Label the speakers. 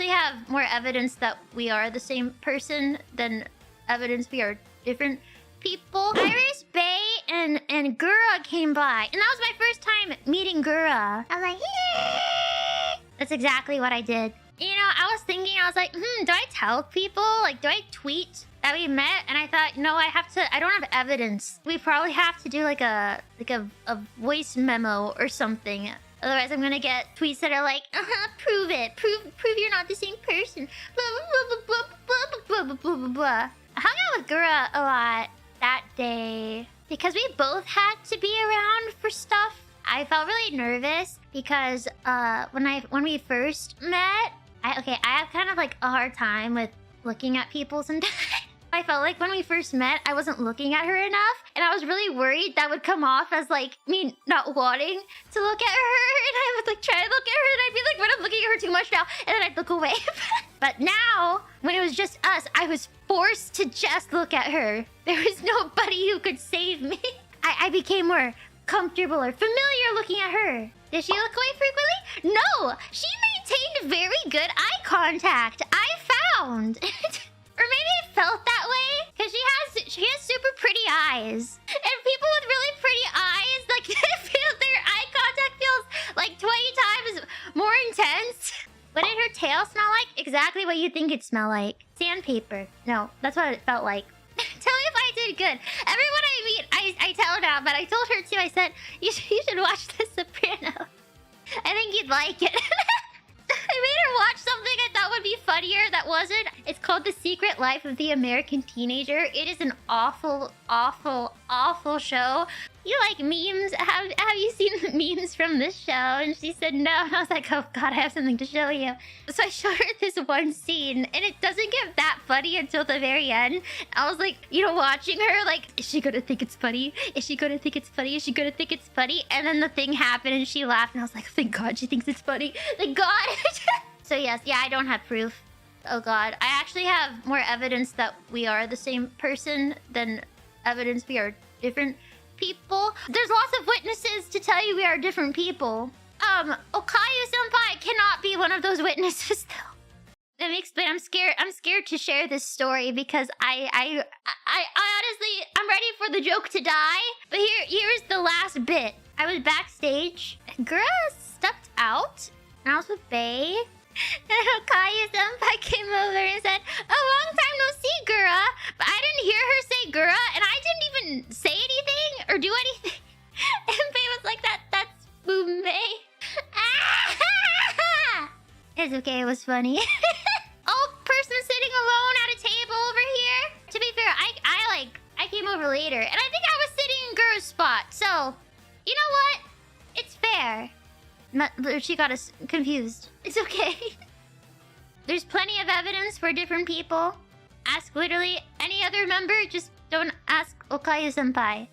Speaker 1: actually have more evidence that we are the same person than evidence we are different people. Iris, Bay, and Gura came by. And that was my first time meeting Gura. I was like, yeah. That's exactly what I did. You know, I was thinking, I was like, do I tell people? Like, do I tweet that we met? And I thought, no, I don't have evidence. We probably have to do like a voice memo or something. Otherwise, I'm gonna get tweets that are like, prove it. Prove you're not the same person. Blah, blah, blah, blah, blah, blah, blah, blah, blah, blah. I hung out with Gura a lot that day because we both had to be around for stuff. I felt really nervous because when we first met, I have kind of like a hard time with looking at people sometimes. I felt like when we first met, I wasn't looking at her enough. And I was really worried that would come off as like me not wanting to look at her. And I would like try to look at her and I'd be like, but I'm looking at her too much now. And then I'd look away. But now, when it was just us, I was forced to just look at her. There was nobody who could save me. I became more comfortable or familiar looking at her. Did she look away frequently? No! She maintained very good eye contact. I found. Or maybe it felt that way because she has super pretty eyes, and people with really pretty eyes, like their eye contact feels like 20 times more intense. What did her tail smell like? Exactly what you think it smelled like. Sandpaper. No, that's what it felt like. Tell me if I did good. Everyone I meet, I tell her now, but I told her too. I said you should watch The Sopranos. I think you'd like it. I made her watch something I thought would be funnier that wasn't. It's called The Secret Life of the American Teenager. It is an awful, awful, awful show. You like memes? Have you seen the memes from this show? And she said no. And I was like, oh god, I have something to show you. So I showed her this one scene, and it doesn't get that funny until the very end. I was like, you know, watching her, like, is she gonna think it's funny? Is she gonna think it's funny? Is she gonna think it's funny? And then the thing happened, and she laughed, and I was like, thank God she thinks it's funny. Thank God. So yes, yeah, I don't have proof. Oh god, I actually have more evidence that we are the same person than evidence we are different people. There's lots of witnesses to tell you we are different people. Okayu-senpai cannot be one of those witnesses though. Let me explain. I'm scared to share this story because I honestly, I'm ready for the joke to die. But here's the last bit. I was backstage. Gura stepped out, and I was with Bay. And Okayu-senpai came over and said, a long time no see, Gura. But I didn't hear her say Gura, and I didn't even say anything or do anything. And Bay was like, that's Mumei. It's okay, it was funny. Oh, person sitting alone at a table over here. To be fair, I came over later, and I think I was sitting in Gura's spot. So, you know what? It's fair. She got us confused. It's okay. There's plenty of evidence for different people. Ask literally any other member, just don't ask Okayu-senpai.